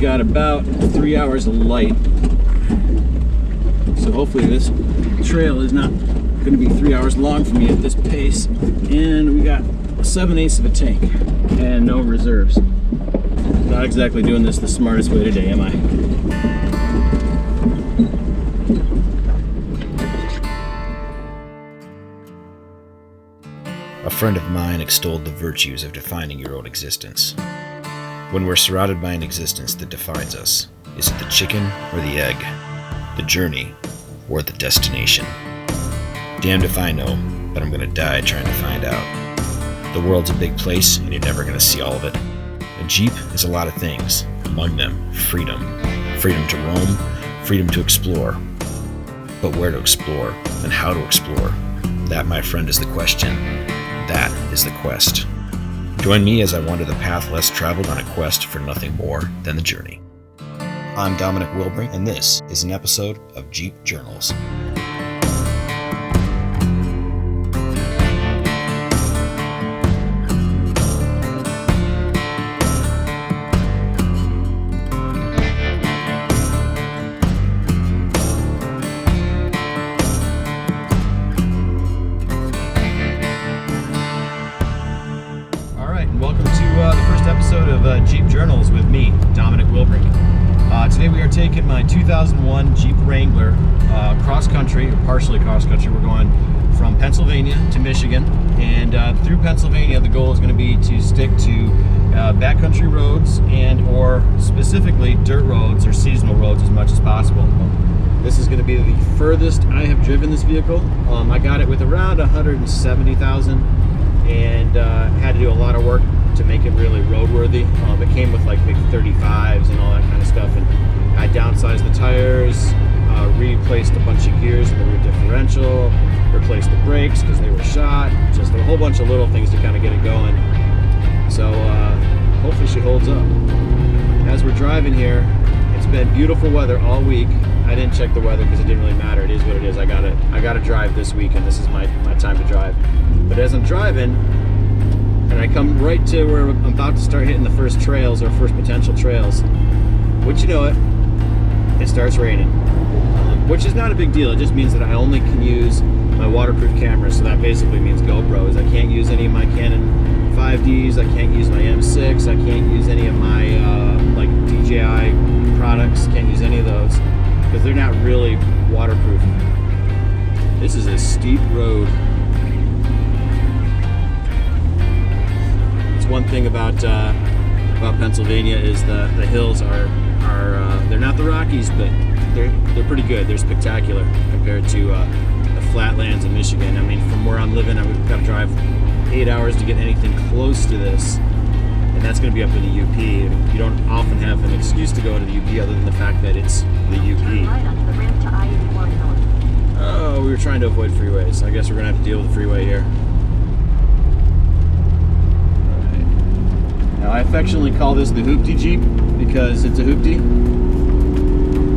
got about 3 hours of light. So hopefully this trail is not going to be 3 hours long for me at this pace. And we got 7/8 of a tank and no reserves. Not exactly doing this the smartest way today, am I? A friend of mine extolled the virtues of defining your own existence. When we're surrounded by an existence that defines us, is it the chicken or the egg? The journey or the destination? Damned if I know, but I'm gonna die trying to find out. The world's a big place and you're never gonna see all of it. A Jeep is a lot of things, among them freedom. Freedom to roam, freedom to explore. But where to explore and how to explore? That, my friend, is the question. That is the quest. Join me as I wander the path less traveled on a quest for nothing more than the journey. I'm Dominic Wilbrink, and this is an episode of Jeep Journals. Welcome to the first episode of Jeep Journals with me, Dominic Wilbrink. Today we are taking my 2001 Jeep Wrangler cross-country, or partially cross-country. We're going from Pennsylvania to Michigan, and through Pennsylvania the goal is going to be to stick to backcountry roads and or specifically dirt roads or seasonal roads as much as possible. This is going to be the furthest I have driven this vehicle. I got it with around 170,000 and had to do a lot of work to make it really roadworthy. It came with like big 35s and all that kind of stuff, and I downsized the tires, replaced a bunch of gears in the rear differential, replaced the brakes because they were shot, just a whole bunch of little things to kind of get it going. So hopefully she holds up. As we're driving here, it's been beautiful weather all week. I didn't check the weather because it didn't really matter. It is what it is. I gotta drive this week, and this is my time to drive. But as I'm driving, and I come right to where I'm about to start hitting the first trails or first potential trails, which, you know it starts raining, which is not a big deal. It just means that I only can use my waterproof camera, so that basically means GoPros. I can't use any of my Canon 5Ds, I can't use my M6, I can't use any of my like DJI products, can't use any of those, because they're not really waterproof. This is a steep road. One thing about Pennsylvania is the hills are they're not the Rockies, but they're pretty good. They're spectacular compared to the flatlands in Michigan. I mean, from where I'm living, I've got to drive 8 hours to get anything close to this, and that's going to be up in the UP. You don't often have an excuse to go into the UP other than the fact that it's the UP. Oh, we were trying to avoid freeways. I guess we're going to have to deal with the freeway here. Now, I affectionately call this the Hoopty Jeep because it's a hoopty.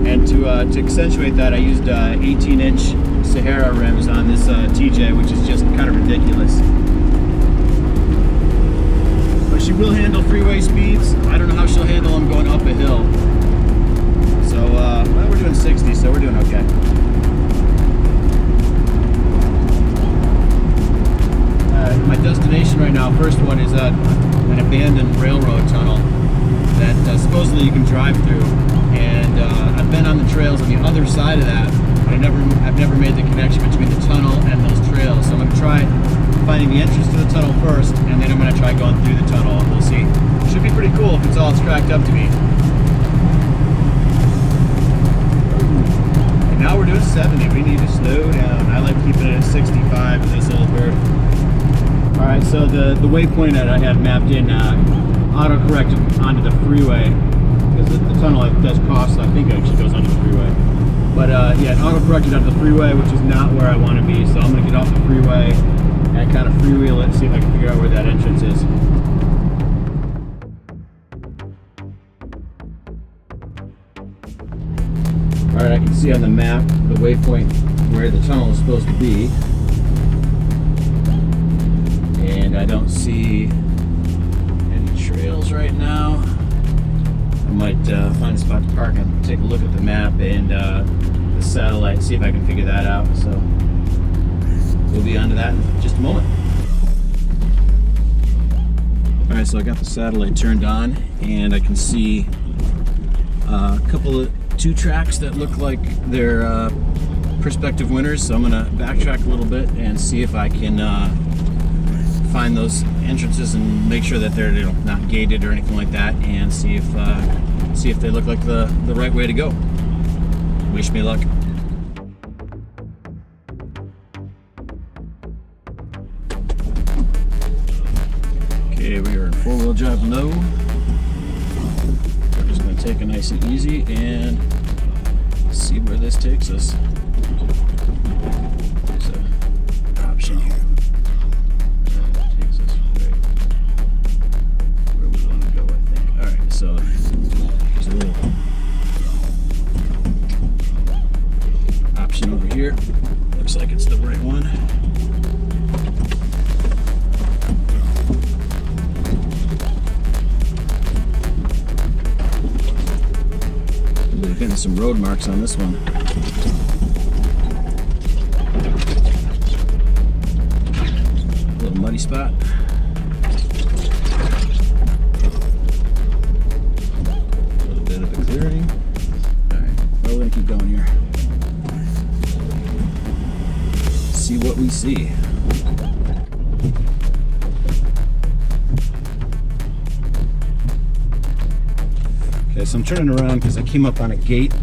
And to accentuate that, I used 18-inch Sahara rims on this TJ, which is just kind of ridiculous. But she will handle freeway speeds. I don't know how she'll handle them going up a hill. So, well, we're doing 60, so we're doing okay. My destination right now, first one is an abandoned railroad tunnel that supposedly you can drive through, and I've been on the trails on the other side of that, but I've never made the connection between the tunnel and those trails. So I'm going to try finding the entrance to the tunnel first, and then I'm going to try going through the tunnel, and we'll see. Should be pretty cool if it's all cracked up to me. And now we're doing 70. We need to slow down. I like keeping it at 65 with this old bird. Alright, so the waypoint that I have mapped in auto-corrected onto the freeway, because the tunnel does cross, so I think it actually goes onto the freeway. But yeah, it auto-corrected onto the freeway, which is not where I want to be, so I'm going to get off the freeway and kind of freewheel it, see if I can figure out where that entrance is. Alright, I can see on the map the waypoint where the tunnel is supposed to be. And I don't see any trails right now. I might find a spot to park and take a look at the map and the satellite, see if I can figure that out. So we'll be on to that in just a moment. Alright, so I got the satellite turned on and I can see a couple of two tracks that look like they're prospective winners, so I'm gonna backtrack a little bit and see if I can find those entrances and make sure that they're not gated or anything like that, and see if they look like the right way to go. Wish me luck. Okay, we are in four-wheel drive low. We're just going to take it nice and easy and see where this takes us. There's an option here. That takes us right where we want to go, I think. Alright, so there's a little option over here. Looks like it's the right one. Getting some road marks on this one. A little muddy spot. A little bit of a clearing. Alright, well, we're gonna keep going here. See what we see. Okay, so I'm turning around because I came up on a gate,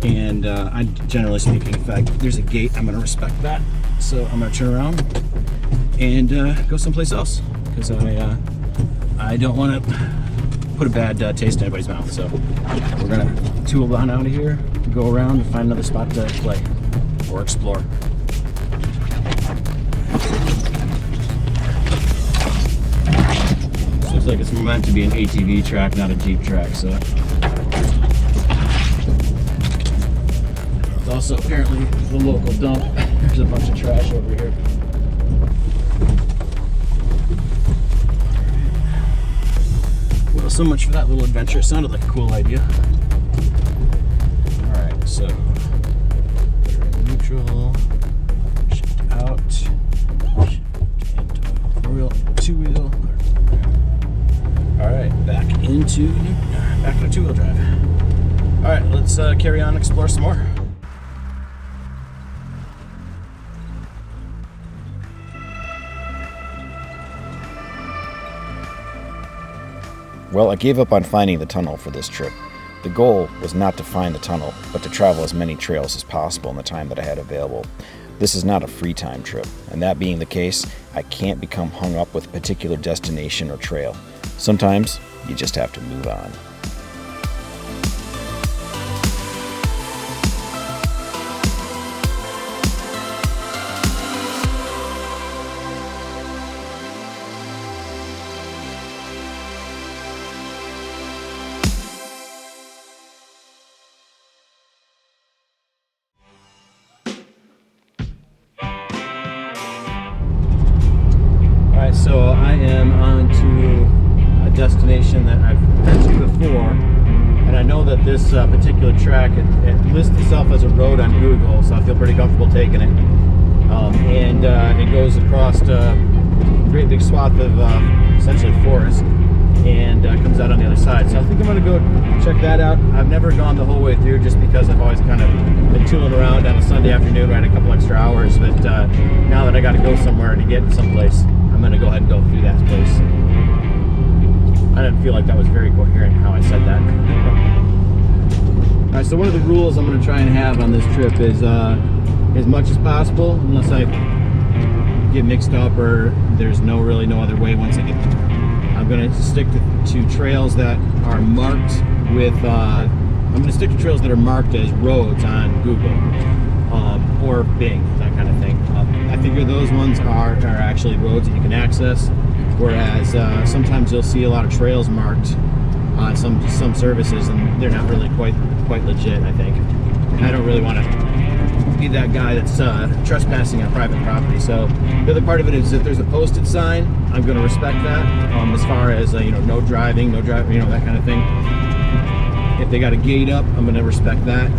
and I, generally speaking, in fact, there's a gate, I'm going to respect that. So I'm going to turn around and go someplace else because I don't want to put a bad taste in anybody's mouth. So we're going to tool on out of here, go around and find another spot to play or explore. Looks like it's meant to be an ATV track, not a Jeep track, so. It's also apparently the local dump. There's a bunch of trash over here. Well, so much for that little adventure. It sounded like a cool idea. Alright, so put her in neutral, shift out, shift into four-wheel, two-wheel. Alright, back into two-wheel drive. Alright, let's carry on and explore some more. Well, I gave up on finding the tunnel for this trip. The goal was not to find the tunnel, but to travel as many trails as possible in the time that I had available. This is not a free time trip, and that being the case, I can't become hung up with a particular destination or trail. Sometimes, you just have to move on. Alright, so I am on to a destination that I've been to before, and I know that this particular track, it lists itself as a road on Google, so I feel pretty comfortable taking it. And it goes across a great big swath of essentially forest, and comes out on the other side. So I think I'm going to go check that out. I've never gone the whole way through just because I've always kind of been tooling around on a Sunday afternoon, riding a couple extra hours, but now that I got to go somewhere to get someplace, I'm going to go ahead and go through that place. I didn't feel like that was very coherent how I said that. Alright, so one of the rules I'm going to try and have on this trip is as much as possible, unless I get mixed up or there's really no other way once I get there. I'm going to stick to trails that are marked with, I'm going to stick to trails that are marked as roads on Google or Bing, that kind of thing. I figure those ones are actually roads that you can access, whereas sometimes you'll see a lot of trails marked on some services, and they're not really quite legit, I think. And I don't really want to be be that guy that's trespassing on private property. So the other part of it is if there's a posted sign, I'm going to respect that. As far as no driving, that kind of thing. If they got a gate up, I'm going to respect that.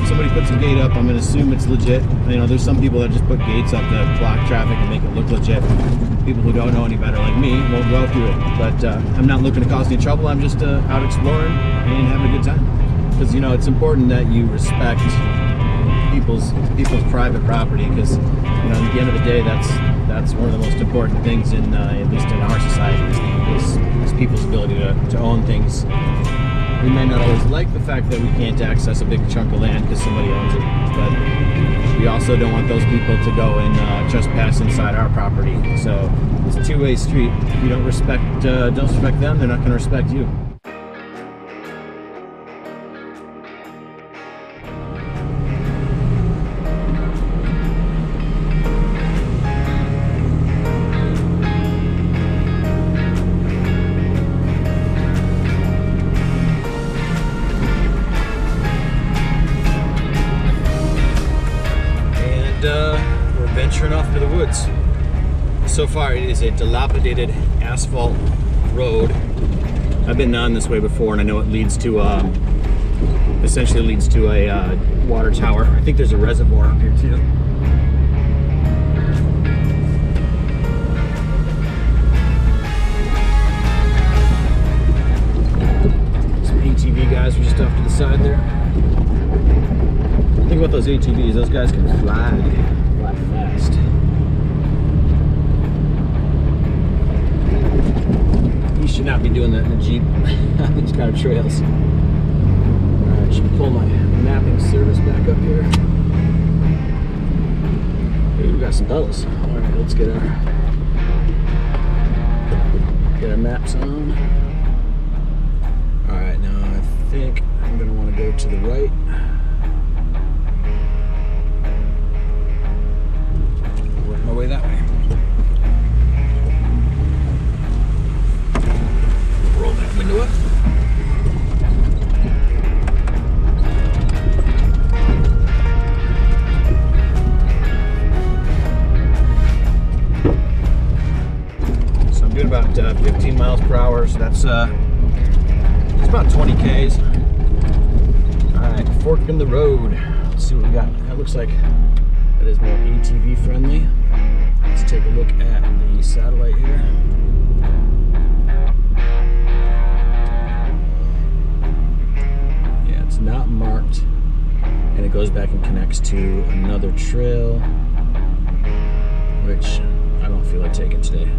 If somebody puts a gate up, I'm going to assume it's legit. There's some people that just put gates up to block traffic and make it look legit. People who don't know any better, like me, won't go through it. But I'm not looking to cause any trouble. I'm just out exploring and having a good time. Because it's important that you respect people's private property. Because at the end of the day, that's one of the most important things in at least in our society is people's ability to own things. We may not always like the fact that we can't access a big chunk of land because somebody owns it, but we also don't want those people to go and trespass inside our property. So it's a two-way street. If you don't respect them, they're not going to respect you. We're venturing off into the woods. So far it is a dilapidated asphalt road. I've been on this way before and I know it leads to essentially leads to a water tower. I think there's a reservoir up here too. Some ATV guys are just off to the side there. Think about those ATVs, those guys can fly fast. You should not be doing that in a Jeep on these kind of trails. Alright, should pull my mapping service back up here. Ooh, we got some pedals. Alright, let's get our maps on. Alright, now I think I'm going to want to go to the right. My way that way. Roll that window up. So I'm doing about 15 miles per hour, so that's it's about 20 Ks. Alright, fork in the road. Let's see what we got. That looks like that is more ATV friendly. Let's take a look at the satellite here. Yeah, it's not marked. And it goes back and connects to another trail, which I don't feel like taking today.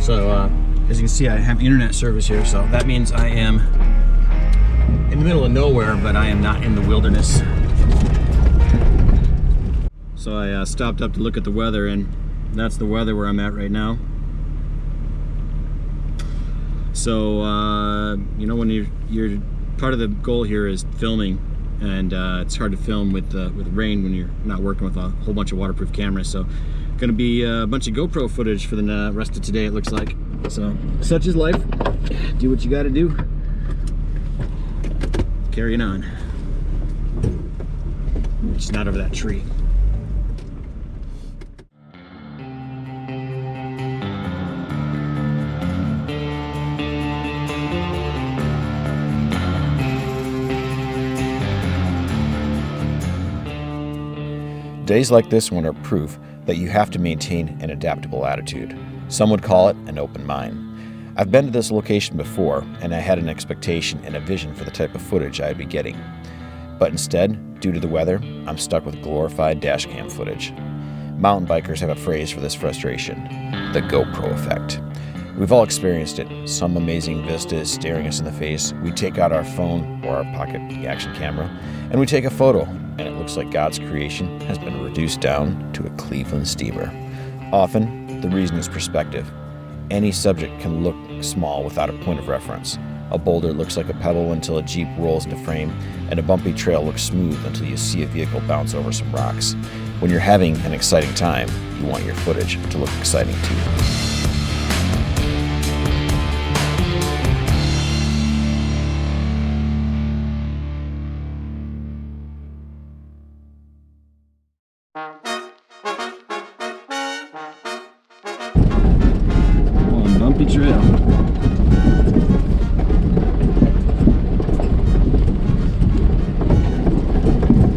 So as you can see, I have internet service here, so that means I am in the middle of nowhere, but I am not in the wilderness. So I stopped up to look at the weather, and that's the weather where I'm at right now. So when you're part of the goal here is filming, and it's hard to film with rain when you're not working with a whole bunch of waterproof cameras. So going to be a bunch of GoPro footage for the rest of today, it looks like. So such is life. Do what you got to do. Carrying on. Just not over that tree. Days like this one are proof that you have to maintain an adaptable attitude. Some would call it an open mind. I've been to this location before, and I had an expectation and a vision for the type of footage I'd be getting. But instead, due to the weather, I'm stuck with glorified dashcam footage. Mountain bikers have a phrase for this frustration: the GoPro effect. We've all experienced it. Some amazing vista is staring us in the face. We take out our phone or our pocket action camera, and we take a photo, and it looks like God's creation has been reduced down to a Cleveland steamer. Often, the reason is perspective. Any subject can look small without a point of reference. A boulder looks like a pebble until a Jeep rolls into frame, and a bumpy trail looks smooth until you see a vehicle bounce over some rocks. When you're having an exciting time, you want your footage to look exciting too. trail.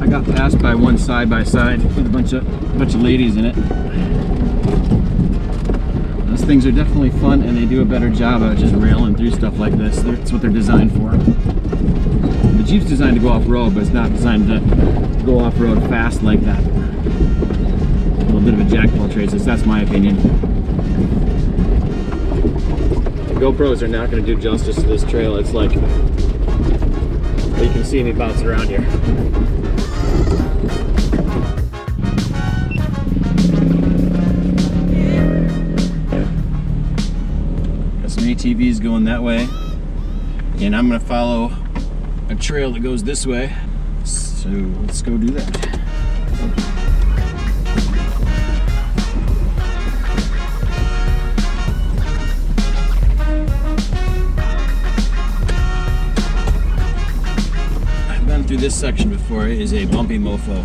I got passed by one side by side with a bunch of ladies in it. Those things are definitely fun, and they do a better job of just railing through stuff like this. That's what they're designed for. The Jeep's designed to go off-road, but it's not designed to go off-road fast like that. A little bit of a jack of all trades, that's my opinion. The GoPros are not going to do justice to this trail. It's like, you can see me bouncing around here. Got some ATVs going that way, and I'm going to follow a trail that goes this way, so let's go do that. I've been through this section before. It is a bumpy mofo,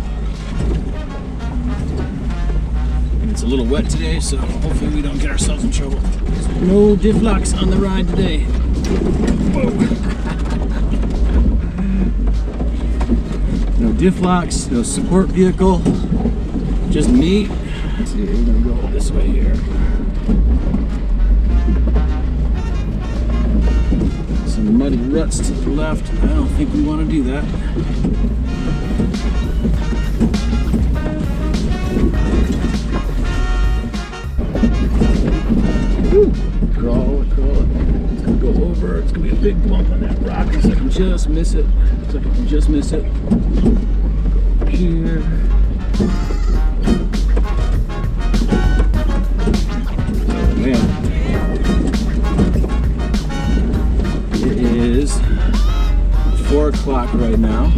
and it's a little wet today, so hopefully we don't get ourselves in trouble. No diff locks on the ride today. Whoa. No diff locks, no support vehicle, just me. Let's see, we're gonna go this way here. Some muddy ruts to the left. I don't think we want to do that. Woo. Crawl. It's gonna go over. It's gonna be a big bump on that rock. Looks like I can just miss it. Go here. Oh man. It is 4 o'clock right now.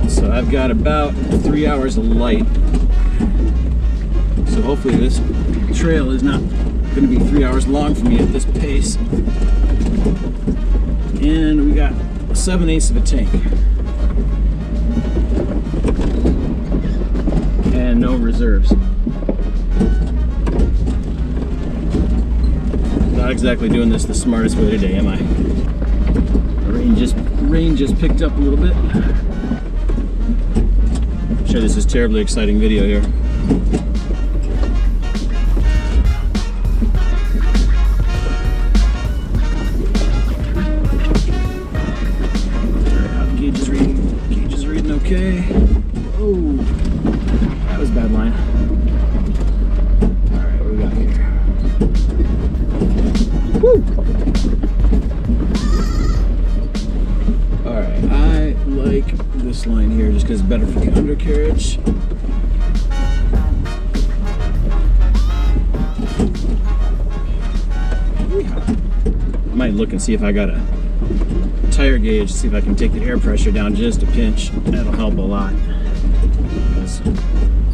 So I've got about 3 hours of light. So hopefully this trail is not going to be 3 hours long for me at this pace. And we got 7/8 of a tank. And no reserves. Not exactly doing this the smartest way today, am I? The rain just picked up a little bit. I'm sure this is a terribly exciting video here. Gauge is reading okay. Oh, that was a bad line. Alright, what do we got here? Woo! Alright, I like this line here just because it's better for the undercarriage. I might look and see if I got a tire gauge, see if I can take the air pressure down just a pinch. That'll help a lot. Because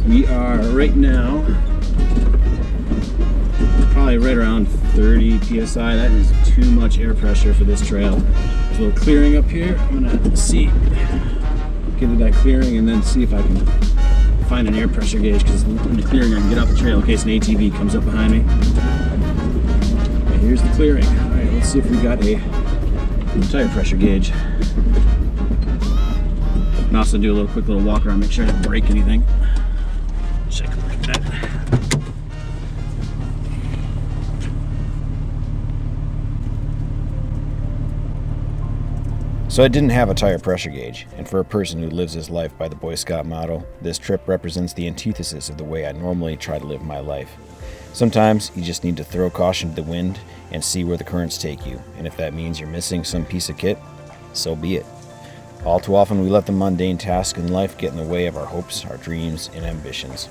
we are right now probably right around 30 psi. That is too much air pressure for this trail. There's a little clearing up here. I'm gonna see, get to that clearing and then see if I can find an air pressure gauge, because in the clearing I can get off the trail in case an ATV comes up behind me. Okay, here's the clearing. All right, let's see if we got a tire pressure gauge. And also do a quick little walk around, make sure I don't break anything. Check a look at that. So I didn't have a tire pressure gauge, and for a person who lives his life by the Boy Scout motto, this trip represents the antithesis of the way I normally try to live my life. Sometimes you just need to throw caution to the wind and see where the currents take you, and if that means you're missing some piece of kit, so be it. All too often we let the mundane tasks in life get in the way of our hopes, our dreams, and ambitions.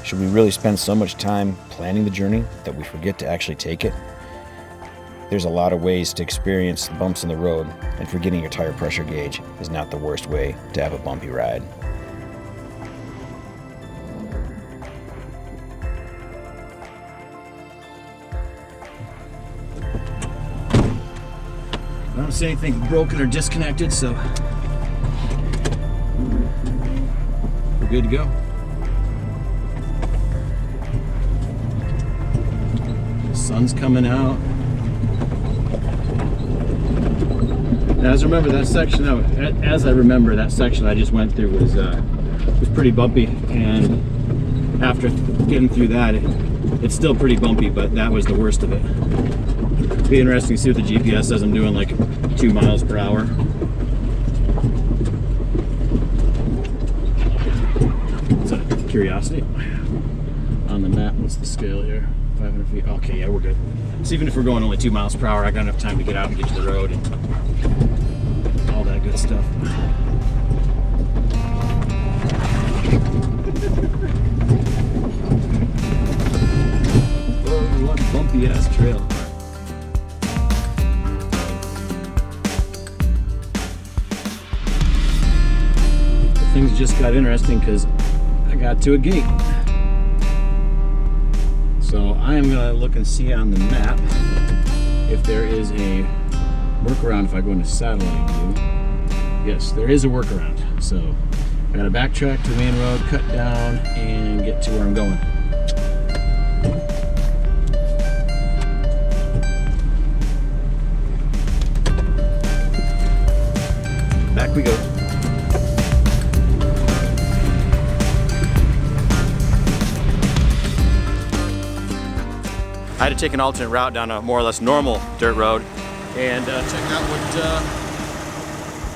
Should we really spend so much time planning the journey that we forget to actually take it? There's a lot of ways to experience the bumps in the road, and forgetting your tire pressure gauge is not the worst way to have a bumpy ride. I don't see anything broken or disconnected, so we're good to go. The sun's coming out. And as I remember that section, that section I just went through was pretty bumpy, and after getting through that, it's still pretty bumpy, but that was the worst of it. It'd be interesting to see what the GPS says I'm doing, like 2 miles per hour. It's a curiosity. On the map, what's the scale here? 500 feet. Okay, yeah, we're good. So even if we're going only 2 miles per hour, I got enough time to get out and get to the road and all that good stuff. Oh, what a bumpy ass trail. Things just got interesting because I got to a gate. So I am gonna look and see on the map if there is a workaround if I go into satellite view. Yes, there is a workaround. So I gotta backtrack to the main road, cut down, and get to where I'm going. Back we go. I had to take an alternate route down a more or less normal dirt road and check out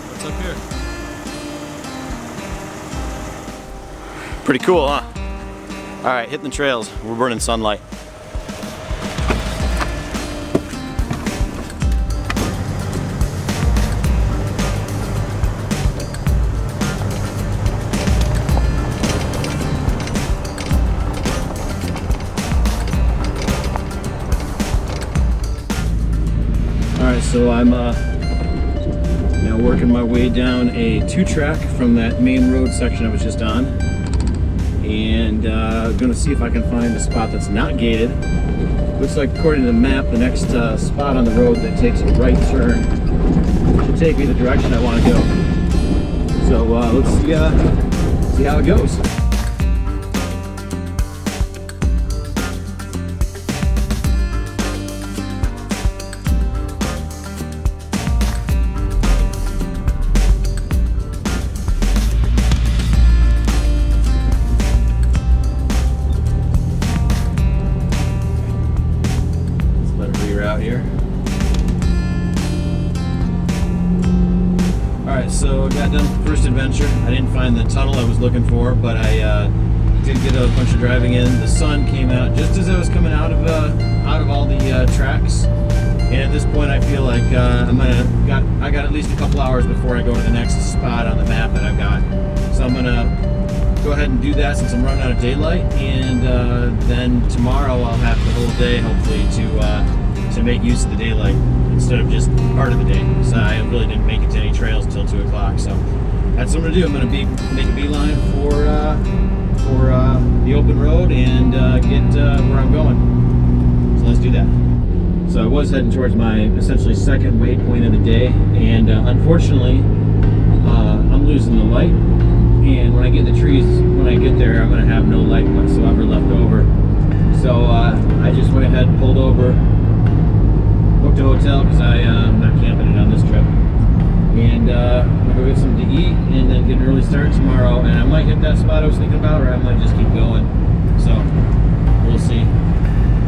what's up here. Pretty cool, huh? All right, hitting the trails. We're burning sunlight. So I'm now working my way down a 2-track from that main road section I was just on, and gonna see if I can find a spot that's not gated. Looks like, according to the map, the next spot on the road that takes a right turn should take me the direction I want to go. So let's see how it goes. Out here. Alright, so I got done with the first adventure. I didn't find the tunnel I was looking for, but I did get a bunch of driving in. The sun came out just as I was coming out of all the tracks, and at this point I feel like I got at least a couple hours before I go to the next spot on the map that I've got. So I'm gonna go ahead and do that since I'm running out of daylight, and then tomorrow I'll have the whole day hopefully to make use of the daylight instead of just part of the day. So I really didn't make it to any trails until 2 o'clock. So that's what I'm gonna do. I'm gonna make a beeline for the open road and get where I'm going. So let's do that. So I was heading towards my essentially second waypoint of the day, and unfortunately I'm losing the light. And when I get in the trees, when I get there, I'm gonna have no light whatsoever left over. So I just went ahead and pulled over, booked a hotel because I'm not camping it on this trip, and I'm gonna go get something to eat and then get an early start tomorrow, and I might hit that spot I was thinking about, or I might just keep going. So we'll see.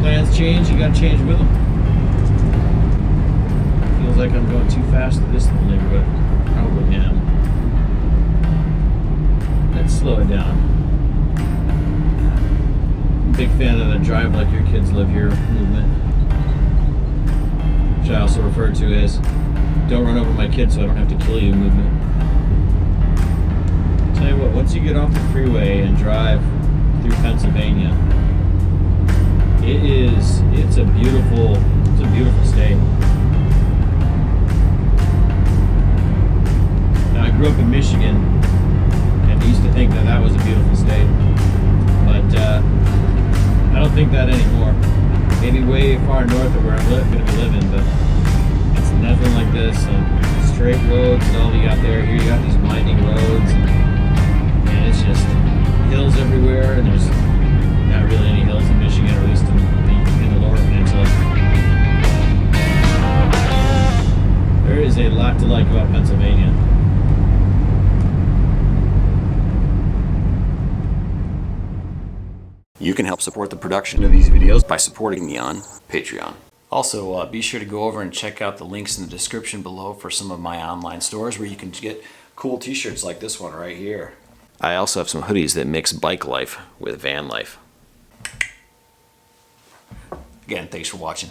Plans change, you gotta change with them. Feels like I'm going too fast in this little neighborhood. Probably am. Let's slow it down. I'm a big fan of the drive like your kids live here movement, which I also refer to as don't run over my kids so I don't have to kill you movement. I'll tell you what, once you get off the freeway and drive through Pennsylvania, it's a beautiful state. Now I grew up in Michigan and used to think that was a beautiful state, but I don't think that anymore. Maybe way far north of where I'm going to be living, but it's nothing like this. Straight roads and all you got there. Here you got these winding roads, and it's just hills everywhere, and there's not really any hills in Michigan, or at least in the Lower Peninsula. There is a lot to like about Pennsylvania. You can help support the production of these videos by supporting me on Patreon. Also, be sure to go over and check out the links in the description below for some of my online stores where you can get cool t-shirts like this one right here. I also have some hoodies that mix bike life with van life. Again, thanks for watching.